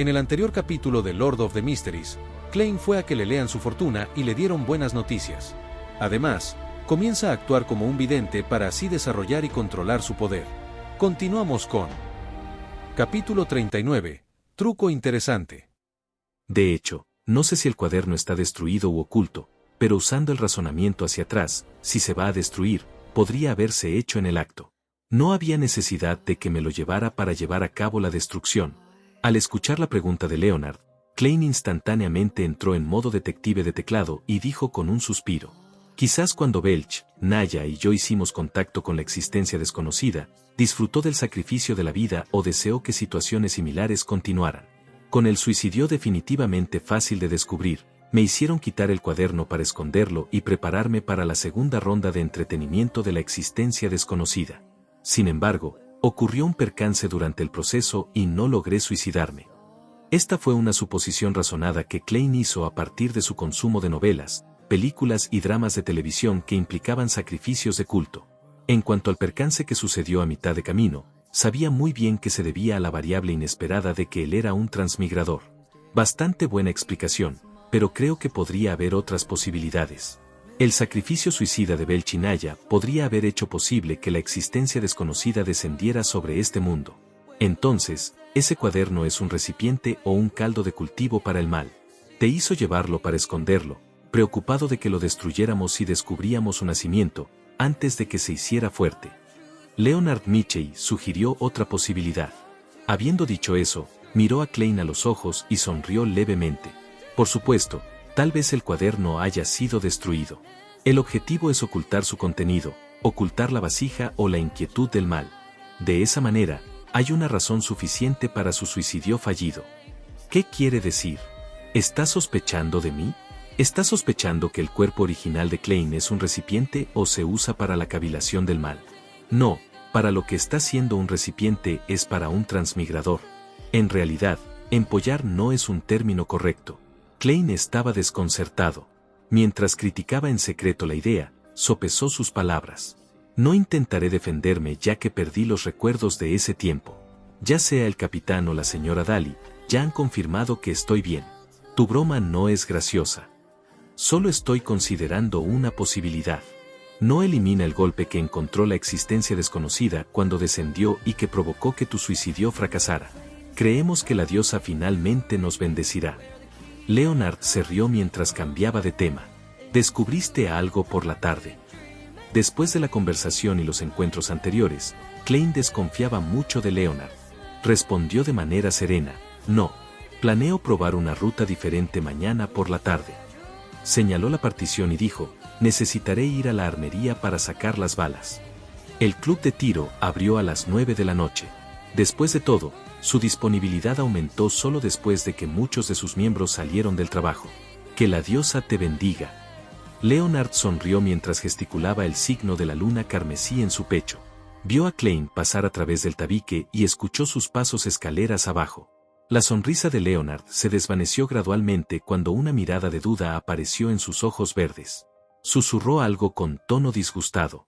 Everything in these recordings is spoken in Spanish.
En el anterior capítulo de Lord of the Mysteries, Klein fue a que le lean su fortuna y le dieron buenas noticias. Además, comienza a actuar como un vidente para así desarrollar y controlar su poder. Continuamos con Capítulo 39. Truco interesante. De hecho, no sé si el cuaderno está destruido u oculto, pero usando el razonamiento hacia atrás, si se va a destruir, podría haberse hecho en el acto. No había necesidad de que me lo llevara para llevar a cabo la destrucción. Al escuchar la pregunta de Leonard, Klein instantáneamente entró en modo detective de teclado y dijo con un suspiro. Quizás cuando Belch, Naya y yo hicimos contacto con la existencia desconocida, disfrutó del sacrificio de la vida o deseó que situaciones similares continuaran. Con el suicidio definitivamente fácil de descubrir, me hicieron quitar el cuaderno para esconderlo y prepararme para la segunda ronda de entretenimiento de la existencia desconocida. Sin embargo, ocurrió un percance durante el proceso y no logré suicidarme. Esta fue una suposición razonada que Klein hizo a partir de su consumo de novelas, películas y dramas de televisión que implicaban sacrificios de culto. En cuanto al percance que sucedió a mitad de camino, sabía muy bien que se debía a la variable inesperada de que él era un transmigrador. Bastante buena explicación, pero creo que podría haber otras posibilidades. El sacrificio suicida de Belch y Naya podría haber hecho posible que la existencia desconocida descendiera sobre este mundo. Entonces, ese cuaderno es un recipiente o un caldo de cultivo para el mal. Te hizo llevarlo para esconderlo, preocupado de que lo destruyéramos si descubríamos su nacimiento, antes de que se hiciera fuerte. Leonard Mitchell sugirió otra posibilidad. Habiendo dicho eso, miró a Klein a los ojos y sonrió levemente. Por supuesto, tal vez el cuaderno haya sido destruido. El objetivo es ocultar su contenido, ocultar la vasija o la inquietud del mal. De esa manera, hay una razón suficiente para su suicidio fallido. ¿Qué quiere decir? ¿Estás sospechando de mí? ¿Estás sospechando que el cuerpo original de Klein es un recipiente o se usa para la cavilación del mal? No, para lo que está siendo un recipiente es para un transmigrador. En realidad, empollar no es un término correcto. Klein estaba desconcertado. Mientras criticaba en secreto la idea, sopesó sus palabras. No intentaré defenderme ya que perdí los recuerdos de ese tiempo. Ya sea el capitán o la señora Daly, ya han confirmado que estoy bien. Tu broma no es graciosa. Solo estoy considerando una posibilidad. No elimina el golpe que encontró la existencia desconocida cuando descendió y que provocó que tu suicidio fracasara. Creemos que la diosa finalmente nos bendecirá. Leonard se rió mientras cambiaba de tema. Descubriste algo por la tarde. Después de la conversación y los encuentros anteriores, Klein desconfiaba mucho de Leonard. Respondió de manera serena, no, planeo probar una ruta diferente mañana por la tarde. Señaló la partición y dijo, necesitaré ir a la armería para sacar las balas. El club de tiro abrió a las 9 de la noche. Después de todo, su disponibilidad aumentó solo después de que muchos de sus miembros salieron del trabajo. Que la diosa te bendiga. Leonard sonrió mientras gesticulaba el signo de la luna carmesí en su pecho. Vio a Klein pasar a través del tabique y escuchó sus pasos escaleras abajo. La sonrisa de Leonard se desvaneció gradualmente cuando una mirada de duda apareció en sus ojos verdes. Susurró algo con tono disgustado.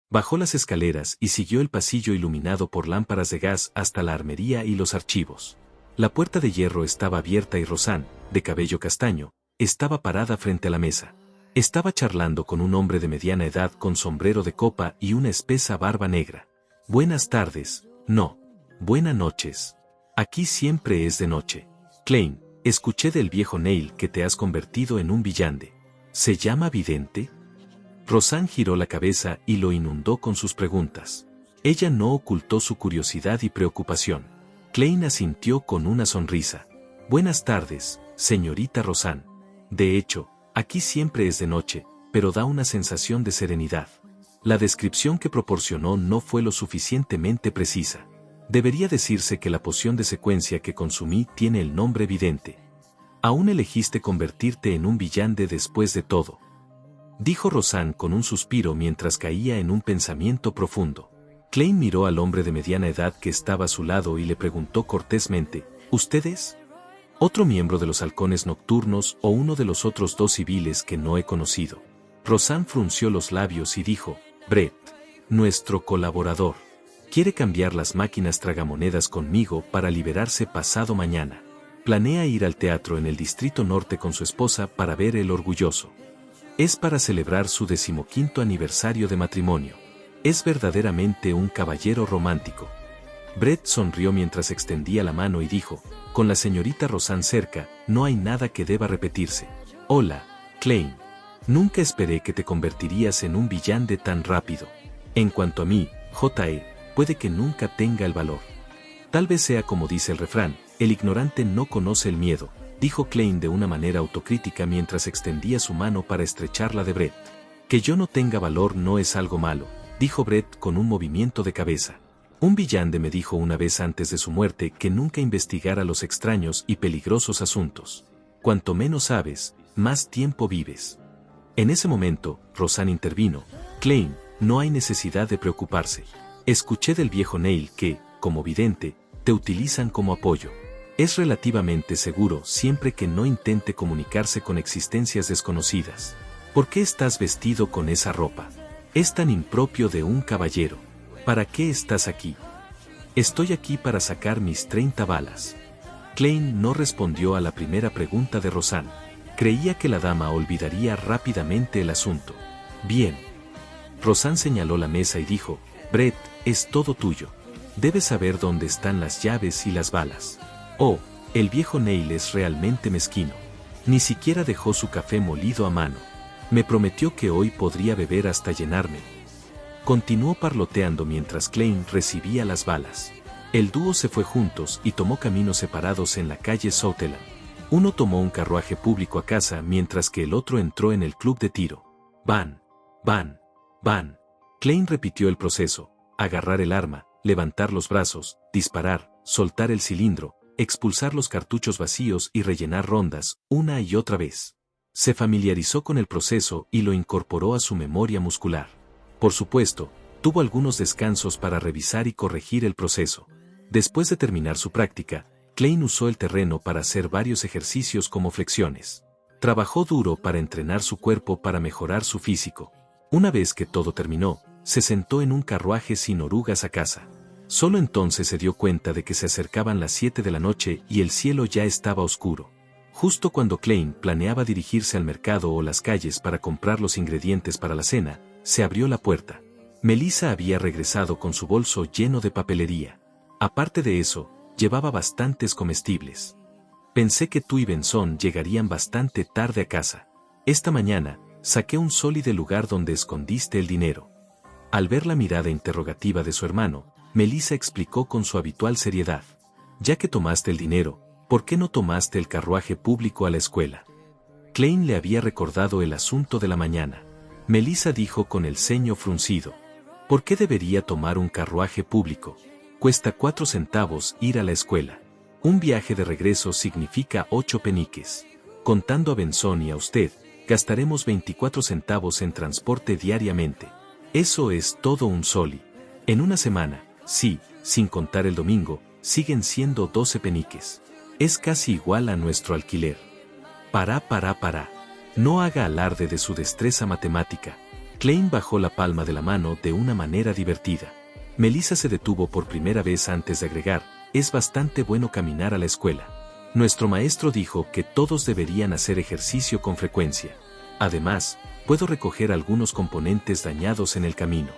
Bajó las escaleras y siguió el pasillo iluminado por lámparas de gas hasta la armería y los archivos. La puerta de hierro estaba abierta y Rosanne, de cabello castaño, estaba parada frente a la mesa. Estaba charlando con un hombre de mediana edad con sombrero de copa y una espesa barba negra. Buenas tardes, no. Buenas noches. Aquí siempre es de noche. Klein, escuché del viejo Neil que te has convertido en un villande. ¿Se llama vidente? Rosanne giró la cabeza y lo inundó con sus preguntas. Ella no ocultó su curiosidad y preocupación. Klein asintió con una sonrisa. Buenas tardes, señorita Rosanne. De hecho, aquí siempre es de noche, pero da una sensación de serenidad. La descripción que proporcionó no fue lo suficientemente precisa. Debería decirse que la poción de secuencia que consumí tiene el nombre vidente. Aún elegiste convertirte en un villande después de todo. Dijo Rosanne con un suspiro mientras caía en un pensamiento profundo. Klein miró al hombre de mediana edad que estaba a su lado y le preguntó cortésmente, ¿ustedes? ¿Otro miembro de los halcones nocturnos o uno de los otros dos civiles que no he conocido? Rosanne frunció los labios y dijo, Brett, nuestro colaborador, quiere cambiar las máquinas tragamonedas conmigo para liberarse pasado mañana. Planea ir al teatro en el Distrito Norte con su esposa para ver El Orgulloso. Es para celebrar su 15º aniversario de matrimonio. Es verdaderamente un caballero romántico. Brett sonrió mientras extendía la mano y dijo, con la señorita Roseanne cerca, no hay nada que deba repetirse. Hola, Klein. Nunca esperé que te convertirías en un villano tan rápido. En cuanto a mí, J.E., puede que nunca tenga el valor. Tal vez sea como dice el refrán, el ignorante no conoce el miedo, dijo Klein de una manera autocrítica mientras extendía su mano para estrechar la de Brett. Que yo no tenga valor no es algo malo, dijo Brett con un movimiento de cabeza. Un villano me dijo una vez antes de su muerte que nunca investigara los extraños y peligrosos asuntos. Cuanto menos sabes, más tiempo vives. En ese momento, Roseanne intervino. Klein, no hay necesidad de preocuparse. Escuché del viejo Neil que, como vidente, te utilizan como apoyo. Es relativamente seguro siempre que no intente comunicarse con existencias desconocidas. ¿Por qué estás vestido con esa ropa? Es tan impropio de un caballero. ¿Para qué estás aquí? Estoy aquí para sacar mis 30 balas. Klein no respondió a la primera pregunta de Roseanne. Creía que la dama olvidaría rápidamente el asunto. Bien. Roseanne señaló la mesa y dijo, Brett, es todo tuyo. Debes saber dónde están las llaves y las balas. Oh, el viejo Neil es realmente mezquino. Ni siquiera dejó su café molido a mano. Me prometió que hoy podría beber hasta llenarme. Continuó parloteando mientras Klein recibía las balas. El dúo se fue juntos y tomó caminos separados en la calle Southland. Uno tomó un carruaje público a casa mientras que el otro entró en el club de tiro. Van, van, van. Klein repitió el proceso: agarrar el arma, levantar los brazos, disparar, soltar el cilindro, expulsar los cartuchos vacíos y rellenar rondas, una y otra vez. Se familiarizó con el proceso y lo incorporó a su memoria muscular. Por supuesto, tuvo algunos descansos para revisar y corregir el proceso. Después de terminar su práctica, Klein usó el terreno para hacer varios ejercicios como flexiones. Trabajó duro para entrenar su cuerpo para mejorar su físico. Una vez que todo terminó, se sentó en un carruaje sin orugas a casa. Solo entonces se dio cuenta de que se acercaban las 7 de la noche y el cielo ya estaba oscuro. Justo cuando Klein planeaba dirigirse al mercado o las calles para comprar los ingredientes para la cena, se abrió la puerta. Melissa había regresado con su bolso lleno de papelería. Aparte de eso, llevaba bastantes comestibles. Pensé que tú y Benson llegarían bastante tarde a casa. Esta mañana, saqué un Soli del lugar donde escondiste el dinero. Al ver la mirada interrogativa de su hermano, Melissa explicó con su habitual seriedad. Ya que tomaste el dinero, ¿por qué no tomaste el carruaje público a la escuela? Klein le había recordado el asunto de la mañana. Melissa dijo con el ceño fruncido. ¿Por qué debería tomar un carruaje público? Cuesta 4 centavos ir a la escuela. Un viaje de regreso significa 8 peniques. Contando a Benson y a usted, gastaremos 24 centavos en transporte diariamente. Eso es todo un Soli. En una semana, sí, sin contar el domingo, siguen siendo 12 peniques. Es casi igual a nuestro alquiler. Para. No haga alarde de su destreza matemática. Klein bajó la palma de la mano de una manera divertida. Melissa se detuvo por primera vez antes de agregar, es bastante bueno caminar a la escuela. Nuestro maestro dijo que todos deberían hacer ejercicio con frecuencia. Además, puedo recoger algunos componentes dañados en el camino.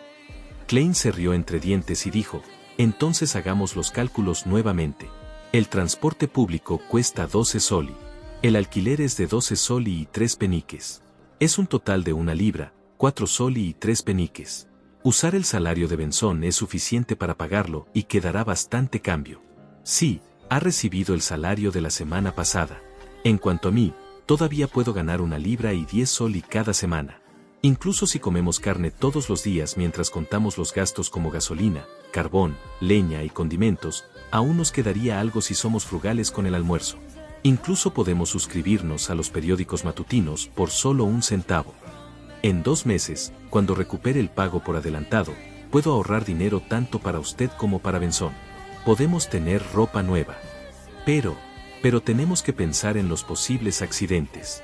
Klein se rió entre dientes y dijo, entonces hagamos los cálculos nuevamente. El transporte público cuesta 12 Soli. El alquiler es de 12 Soli y 3 peniques. Es un total de 1 libra, 4 Soli y 3 peniques. Usar el salario de Benson es suficiente para pagarlo y quedará bastante cambio. Sí, ha recibido el salario de la semana pasada. En cuanto a mí, todavía puedo ganar 1 libra y 10 Soli cada semana. Incluso si comemos carne todos los días mientras contamos los gastos como gasolina, carbón, leña y condimentos, aún nos quedaría algo si somos frugales con el almuerzo. Incluso podemos suscribirnos a los periódicos matutinos por solo 1 centavo. En 2 meses, cuando recupere el pago por adelantado, puedo ahorrar dinero tanto para usted como para Benson. Podemos tener ropa nueva. Pero tenemos que pensar en los posibles accidentes.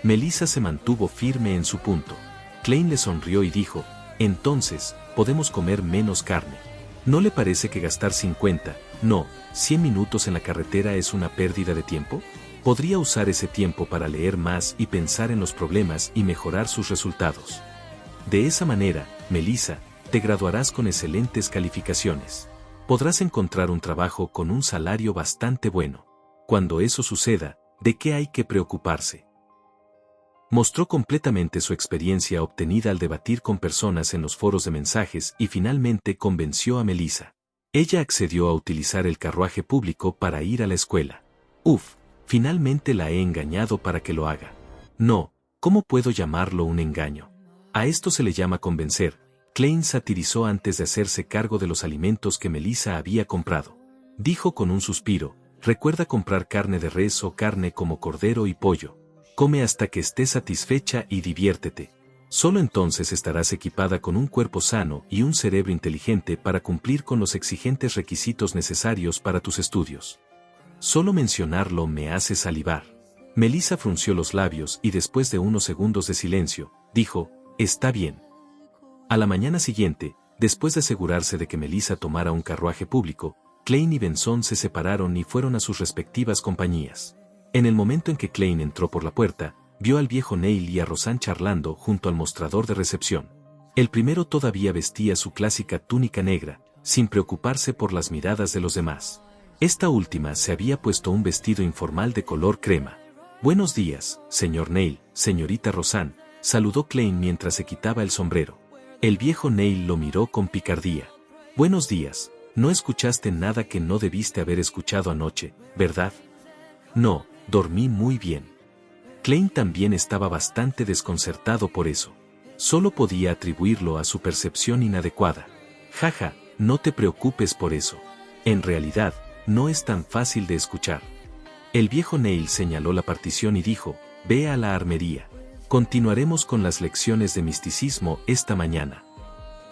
Melissa se mantuvo firme en su punto. Klein le sonrió y dijo, entonces, podemos comer menos carne. ¿No le parece que gastar 50, No, 100 minutos en la carretera es una pérdida de tiempo. Podría usar ese tiempo para leer más y pensar en los problemas y mejorar sus resultados. De esa manera, Melissa, te graduarás con excelentes calificaciones. Podrás encontrar un trabajo con un salario bastante bueno. Cuando eso suceda, ¿de qué hay que preocuparse? Mostró completamente su experiencia obtenida al debatir con personas en los foros de mensajes y finalmente convenció a Melissa. Ella accedió a utilizar el carruaje público para ir a la escuela. Uf, finalmente la he engañado para que lo haga. No, ¿cómo puedo llamarlo un engaño? A esto se le llama convencer. Klein satirizó antes de hacerse cargo de los alimentos que Melissa había comprado. Dijo con un suspiro, recuerda comprar carne de res o carne como cordero y pollo. Come hasta que estés satisfecha y diviértete. Solo entonces estarás equipada con un cuerpo sano y un cerebro inteligente para cumplir con los exigentes requisitos necesarios para tus estudios. Solo mencionarlo me hace salivar. Melissa frunció los labios y después de unos segundos de silencio, dijo, está bien. A la mañana siguiente, después de asegurarse de que Melissa tomara un carruaje público, Klein y Benson se separaron y fueron a sus respectivas compañías. En el momento en que Klein entró por la puerta, vio al viejo Neil y a Rosanne charlando junto al mostrador de recepción. El primero todavía vestía su clásica túnica negra, sin preocuparse por las miradas de los demás. Esta última se había puesto un vestido informal de color crema. Buenos días, señor Neil, señorita Rosanne, saludó Klein mientras se quitaba el sombrero. El viejo Neil lo miró con picardía. Buenos días, no escuchaste nada que no debiste haber escuchado anoche, ¿verdad? No, dormí muy bien. Klein también estaba bastante desconcertado por eso. Solo podía atribuirlo a su percepción inadecuada. Jaja, no te preocupes por eso. En realidad, no es tan fácil de escuchar. El viejo Neil señaló la partición y dijo, ve a la armería. Continuaremos con las lecciones de misticismo esta mañana.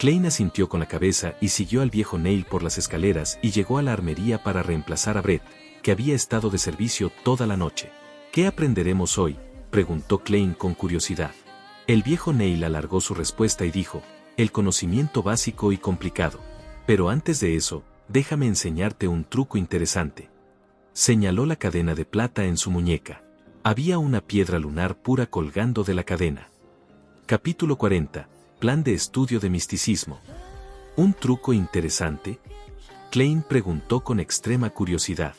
Klein asintió con la cabeza y siguió al viejo Neil por las escaleras y llegó a la armería para reemplazar a Brett, que había estado de servicio toda la noche. ¿Qué aprenderemos hoy?, preguntó Klein con curiosidad. El viejo Neil alargó su respuesta y dijo, el conocimiento básico y complicado. Pero antes de eso, déjame enseñarte un truco interesante. Señaló la cadena de plata en su muñeca. Había una piedra lunar pura colgando de la cadena. Capítulo 40. Plan de estudio de misticismo. ¿Un truco interesante?, Klein preguntó con extrema curiosidad.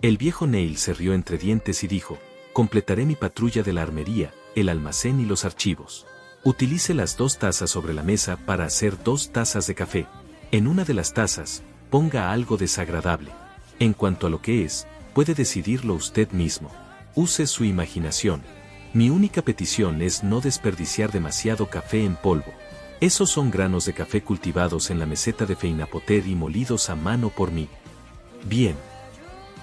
El viejo Neil se rió entre dientes y dijo, completaré mi patrulla de la armería, el almacén y los archivos. Utilice las 2 tazas sobre la mesa para hacer 2 tazas de café. En una de las tazas, ponga algo desagradable. En cuanto a lo que es, puede decidirlo usted mismo. Use su imaginación. Mi única petición es no desperdiciar demasiado café en polvo. Esos son granos de café cultivados en la meseta de Feinapoter y molidos a mano por mí. Bien.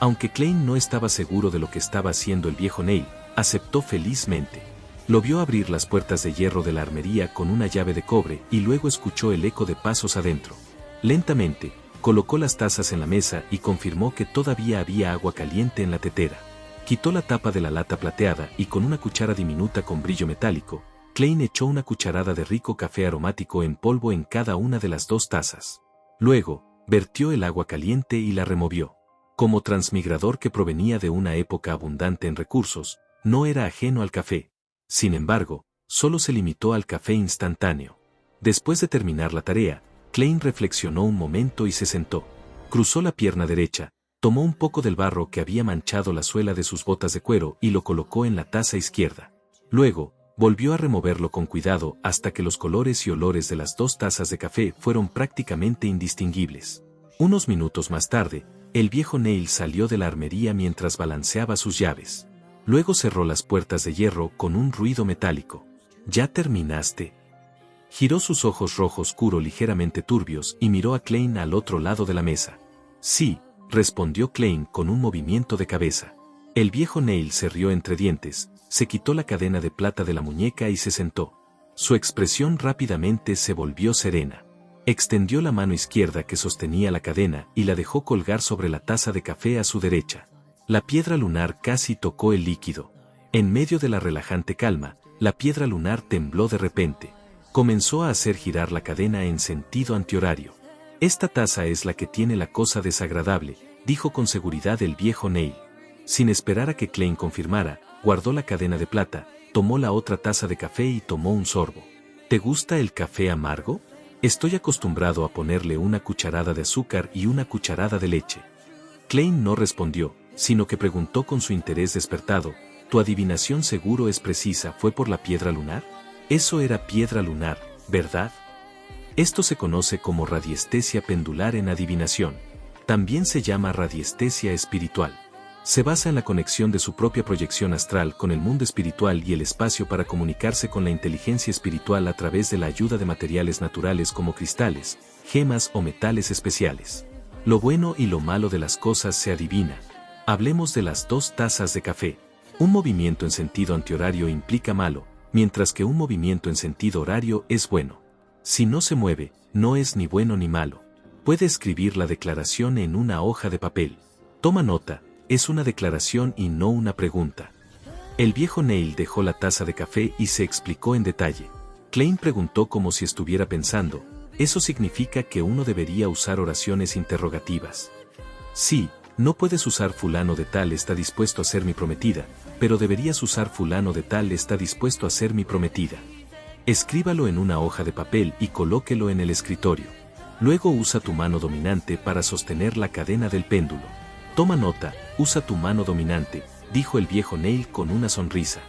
Aunque Klein no estaba seguro de lo que estaba haciendo el viejo Neil, aceptó felizmente. Lo vio abrir las puertas de hierro de la armería con una llave de cobre y luego escuchó el eco de pasos adentro. Lentamente, colocó las tazas en la mesa y confirmó que todavía había agua caliente en la tetera. Quitó la tapa de la lata plateada y con una cuchara diminuta con brillo metálico, Klein echó una cucharada de rico café aromático en polvo en cada una de las 2 tazas. Luego, vertió el agua caliente y la removió. Como transmigrador que provenía de una época abundante en recursos, no era ajeno al café. Sin embargo, solo se limitó al café instantáneo. Después de terminar la tarea, Klein reflexionó un momento y se sentó. Cruzó la pierna derecha, tomó un poco del barro que había manchado la suela de sus botas de cuero y lo colocó en la taza izquierda. Luego, volvió a removerlo con cuidado hasta que los colores y olores de las 2 tazas de café fueron prácticamente indistinguibles. Unos minutos más tarde, el viejo Neil salió de la armería mientras balanceaba sus llaves. Luego cerró las puertas de hierro con un ruido metálico. ¿Ya terminaste?, giró sus ojos rojo oscuro ligeramente turbios y miró a Klein al otro lado de la mesa. Sí, respondió Klein con un movimiento de cabeza. El viejo Neil se rió entre dientes, se quitó la cadena de plata de la muñeca y se sentó. Su expresión rápidamente se volvió serena. Extendió la mano izquierda que sostenía la cadena y la dejó colgar sobre la taza de café a su derecha. La piedra lunar casi tocó el líquido. En medio de la relajante calma, la piedra lunar tembló de repente. Comenzó a hacer girar la cadena en sentido antihorario. Esta taza es la que tiene la cosa desagradable, dijo con seguridad el viejo Neil. Sin esperar a que Klein confirmara, guardó la cadena de plata, tomó la otra taza de café y tomó un sorbo. ¿Te gusta el café amargo? Estoy acostumbrado a ponerle una cucharada de azúcar y una cucharada de leche. Klein no respondió, sino que preguntó con su interés despertado, ¿tu adivinación seguro es precisa? ¿Fue por la piedra lunar? Eso era piedra lunar, ¿verdad? Esto se conoce como radiestesia pendular en adivinación. También se llama radiestesia espiritual. Se basa en la conexión de su propia proyección astral con el mundo espiritual y el espacio para comunicarse con la inteligencia espiritual a través de la ayuda de materiales naturales como cristales, gemas o metales especiales. Lo bueno y lo malo de las cosas se adivina. Hablemos de las 2 tazas de café. Un movimiento en sentido antihorario implica malo, mientras que un movimiento en sentido horario es bueno. Si no se mueve, no es ni bueno ni malo. Puede escribir la declaración en una hoja de papel. Toma nota. Es una declaración y no una pregunta. El viejo Neil dejó la taza de café y se explicó en detalle. Klein preguntó como si estuviera pensando, ¿eso significa que uno debería usar oraciones interrogativas? Sí, no puedes usar fulano de tal está dispuesto a ser mi prometida, pero deberías usar fulano de tal está dispuesto a ser mi prometida. Escríbalo en una hoja de papel y colóquelo en el escritorio. Luego usa tu mano dominante para sostener la cadena del péndulo. Toma nota, usa tu mano dominante, dijo el viejo Neil con una sonrisa.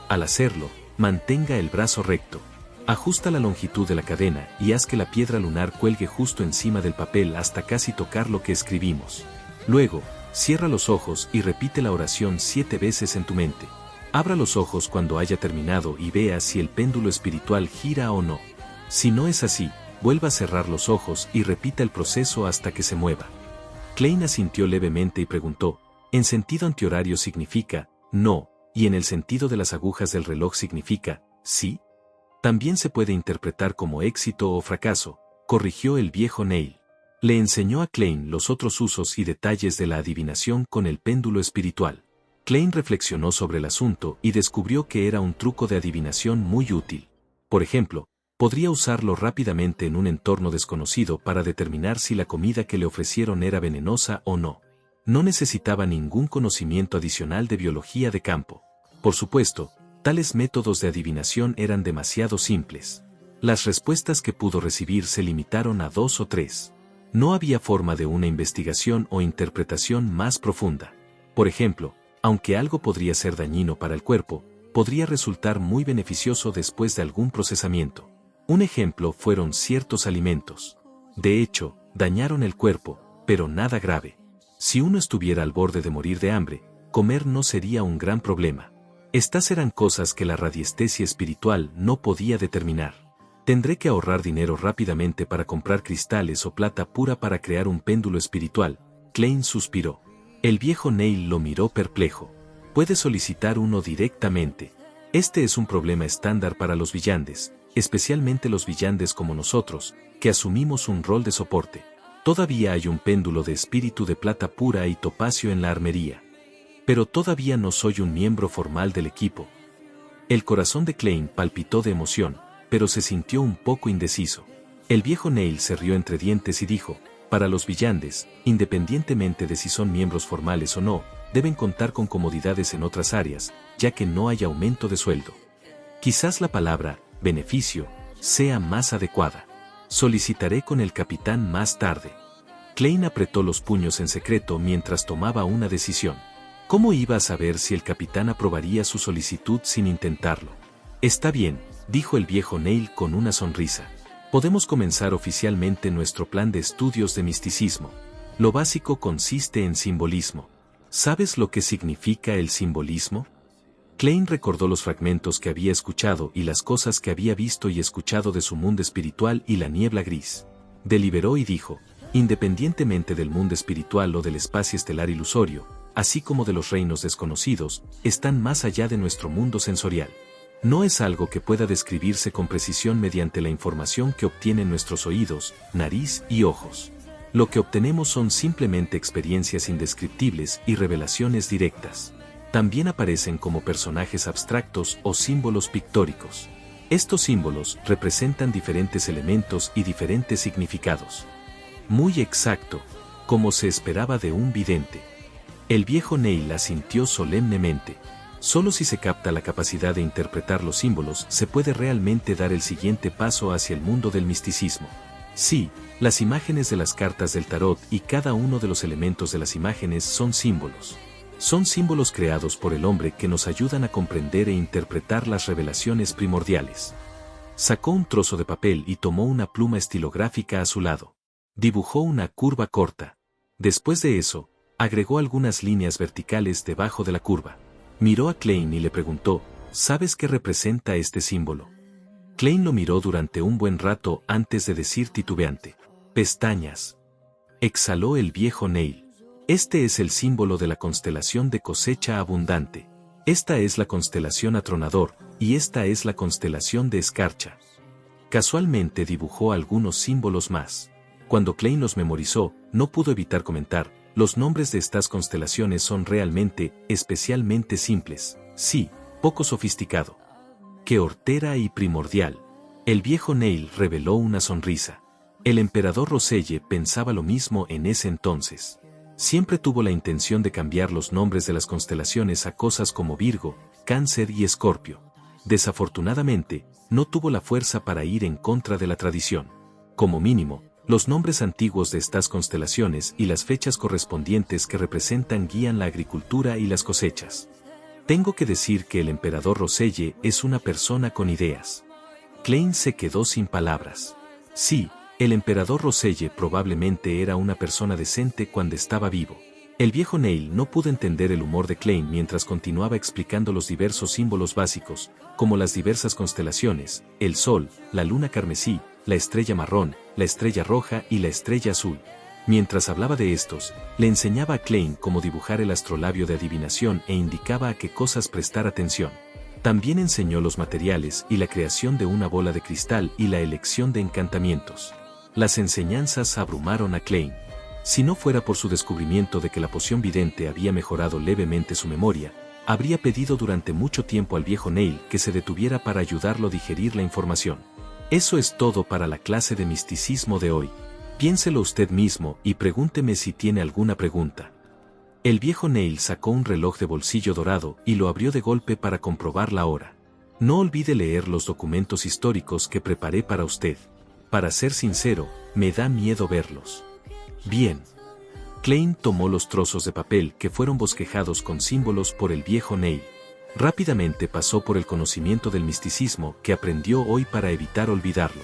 Al hacerlo, mantenga el brazo recto. Ajusta la longitud de la cadena y haz que la piedra lunar cuelgue justo encima del papel hasta casi tocar lo que escribimos. Luego, cierra los ojos y repite la oración 7 veces en tu mente. Abra los ojos cuando haya terminado y vea si el péndulo espiritual gira o no. Si no es así, vuelva a cerrar los ojos y repita el proceso hasta que se mueva. Klein asintió levemente y preguntó, ¿en sentido antihorario significa no, y en el sentido de las agujas del reloj significa sí? También se puede interpretar como éxito o fracaso, corrigió el viejo Neil. Le enseñó a Klein los otros usos y detalles de la adivinación con el péndulo espiritual. Klein reflexionó sobre el asunto y descubrió que era un truco de adivinación muy útil. Por ejemplo, podría usarlo rápidamente en un entorno desconocido para determinar si la comida que le ofrecieron era venenosa o no. No necesitaba ningún conocimiento adicional de biología de campo. Por supuesto, tales métodos de adivinación eran demasiado simples. Las respuestas que pudo recibir se limitaron a 2 o 3. No había forma de una investigación o interpretación más profunda. Por ejemplo, aunque algo podría ser dañino para el cuerpo, podría resultar muy beneficioso después de algún procesamiento. Un ejemplo fueron ciertos alimentos. De hecho, dañaron el cuerpo, pero nada grave. Si uno estuviera al borde de morir de hambre, comer no sería un gran problema. Estas eran cosas que la radiestesia espiritual no podía determinar. Tendré que ahorrar dinero rápidamente para comprar cristales o plata pura para crear un péndulo espiritual. Klein suspiró. El viejo Neil lo miró perplejo. Puede solicitar uno directamente. Este es un problema estándar para los villandes, especialmente los villandes como nosotros, que asumimos un rol de soporte. Todavía hay un péndulo de espíritu de plata pura y topacio en la armería. Pero todavía no soy un miembro formal del equipo. El corazón de Klein palpitó de emoción, pero se sintió un poco indeciso. El viejo Neil se rió entre dientes y dijo, para los villandes, independientemente de si son miembros formales o no, deben contar con comodidades en otras áreas, ya que no hay aumento de sueldo. Quizás la palabra beneficio sea más adecuada. Solicitaré con el capitán más tarde. Klein apretó los puños en secreto mientras tomaba una decisión. ¿Cómo iba a saber si el capitán aprobaría su solicitud sin intentarlo? Está bien, dijo el viejo Neil con una sonrisa. Podemos comenzar oficialmente nuestro plan de estudios de misticismo. Lo básico consiste en simbolismo. ¿Sabes lo que significa el simbolismo? Klein recordó los fragmentos que había escuchado y las cosas que había visto y escuchado de su mundo espiritual y la niebla gris. Deliberó y dijo, independientemente del mundo espiritual o del espacio estelar ilusorio, así como de los reinos desconocidos, están más allá de nuestro mundo sensorial. No es algo que pueda describirse con precisión mediante la información que obtienen nuestros oídos, nariz y ojos. Lo que obtenemos son simplemente experiencias indescriptibles y revelaciones directas. También aparecen como personajes abstractos o símbolos pictóricos. Estos símbolos representan diferentes elementos y diferentes significados. Muy exacto. como se esperaba de un vidente. El viejo Neil asintió solemnemente. Solo si se capta la capacidad de interpretar los símbolos se puede realmente dar el siguiente paso hacia el mundo del misticismo. Sí, las imágenes de las cartas del tarot y cada uno de los elementos de las imágenes son símbolos. Son símbolos creados por el hombre que nos ayudan a comprender e interpretar las revelaciones primordiales. Sacó un trozo de papel y tomó una pluma estilográfica a su lado. Dibujó una curva corta. Después de eso, agregó algunas líneas verticales debajo de la curva. Miró a Klein y le preguntó, ¿sabes qué representa este símbolo? Klein lo miró durante un buen rato antes de decir titubeante, pestañas. Exhaló el viejo Neil. Este es el símbolo de la constelación de cosecha abundante. Esta es la constelación Atronador, y esta es la constelación de Escarcha. Casualmente dibujó algunos símbolos más. Cuando Klein los memorizó, no pudo evitar comentar, los nombres de estas constelaciones son realmente, especialmente simples, sí, poco sofisticado. ¡Qué hortera y primordial! El viejo Neil reveló una sonrisa. El emperador Roselle pensaba lo mismo en ese entonces. Siempre tuvo la intención de cambiar los nombres de las constelaciones a cosas como Virgo, Cáncer y Escorpio. Desafortunadamente, no tuvo la fuerza para ir en contra de la tradición. Como mínimo, los nombres antiguos de estas constelaciones y las fechas correspondientes que representan guían la agricultura y las cosechas. Tengo que decir que el emperador Roselle es una persona con ideas. Klein se quedó sin palabras. Sí, el emperador Roselle probablemente era una persona decente cuando estaba vivo. El viejo Neil no pudo entender el humor de Klein mientras continuaba explicando los diversos símbolos básicos, como las diversas constelaciones, el sol, la luna carmesí, la estrella marrón, la estrella roja y la estrella azul. Mientras hablaba de estos, le enseñaba a Klein cómo dibujar el astrolabio de adivinación e indicaba a qué cosas prestar atención. También enseñó los materiales y la creación de una bola de cristal y la elección de encantamientos. Las enseñanzas abrumaron a Klein. Si no fuera por su descubrimiento de que la poción vidente había mejorado levemente su memoria, habría pedido durante mucho tiempo al viejo Neil que se detuviera para ayudarlo a digerir la información. Eso es todo para la clase de misticismo de hoy. Piénselo usted mismo y pregúnteme si tiene alguna pregunta. El viejo Neil sacó un reloj de bolsillo dorado y lo abrió de golpe para comprobar la hora. No olvide leer los documentos históricos que preparé para usted. Para ser sincero, me da miedo verlos. Bien. Klein tomó los trozos de papel que fueron bosquejados con símbolos por el viejo Neil. Rápidamente pasó por el conocimiento del misticismo que aprendió hoy para evitar olvidarlo.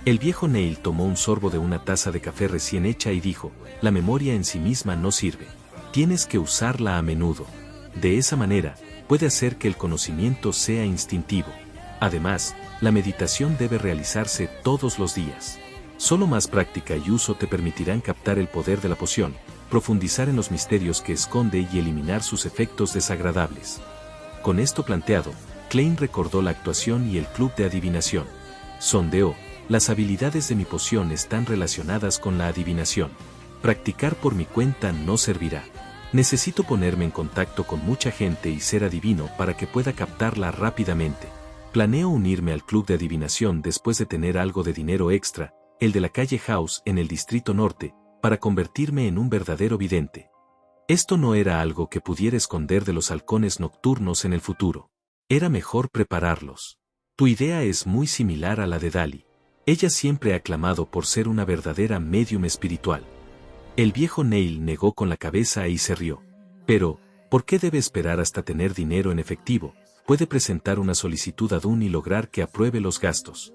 El viejo Neil tomó un sorbo de una taza de café recién hecha y dijo, la memoria en sí misma no sirve. Tienes que usarla a menudo. De esa manera, puede hacer que el conocimiento sea instintivo. Además, la meditación debe realizarse todos los días. Solo más práctica y uso te permitirán captar el poder de la poción, profundizar en los misterios que esconde y eliminar sus efectos desagradables. Con esto planteado, Klein recordó la actuación y el club de adivinación. Sondeó, las habilidades de mi poción están relacionadas con la adivinación. Practicar por mi cuenta no servirá. Necesito ponerme en contacto con mucha gente y ser adivino para que pueda captarla rápidamente. Planeo unirme al club de adivinación después de tener algo de dinero extra, el de la calle House en el Distrito Norte, para convertirme en un verdadero vidente. Esto no era algo que pudiera esconder de los halcones nocturnos en el futuro. Era mejor prepararlos. Tu idea es muy similar a la de Dali. Ella siempre ha clamado por ser una verdadera médium espiritual. El viejo Neil negó con la cabeza y se rió. Pero, ¿por qué debe esperar hasta tener dinero en efectivo? Puede presentar una solicitud a Dun y lograr que apruebe los gastos.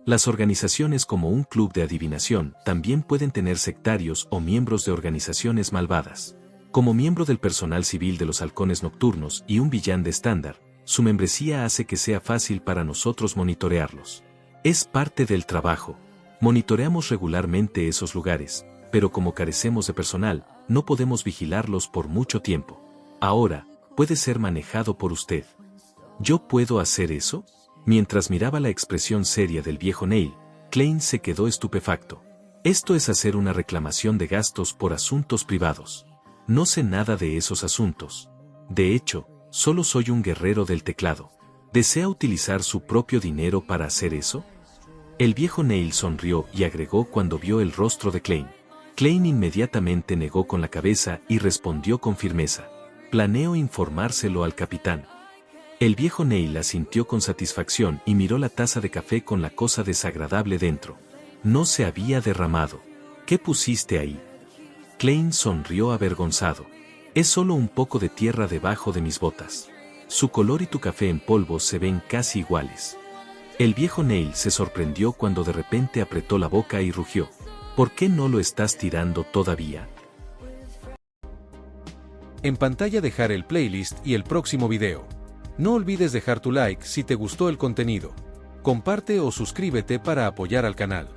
Las organizaciones como un club de adivinación también pueden tener sectarios o miembros de organizaciones malvadas. Como miembro del personal civil de los halcones nocturnos y un villano de estándar, su membresía hace que sea fácil para nosotros monitorearlos. Es parte del trabajo. Monitoreamos regularmente esos lugares, pero como carecemos de personal, no podemos vigilarlos por mucho tiempo. Ahora, puede ser manejado por usted. ¿Yo puedo hacer eso? Mientras miraba la expresión seria del viejo Neil, Klein se quedó estupefacto. Esto es hacer una reclamación de gastos por asuntos privados. No sé nada de esos asuntos. De hecho, solo soy un guerrero del teclado. ¿Desea utilizar su propio dinero para hacer eso? El viejo Neil sonrió y agregó cuando vio el rostro de Klein. Klein inmediatamente negó con la cabeza y respondió con firmeza. Planeo informárselo al capitán. El viejo Neil asintió con satisfacción y miró la taza de café con la cosa desagradable dentro. No se había derramado. ¿Qué pusiste ahí? Klein sonrió avergonzado. Es solo un poco de tierra debajo de mis botas. Su color y tu café en polvo se ven casi iguales. El viejo Neil se sorprendió cuando de repente apretó la boca y rugió. ¿Por qué no lo estás tirando todavía? En pantalla dejar el playlist y el próximo video. No olvides dejar tu like si te gustó el contenido. Comparte o suscríbete para apoyar al canal.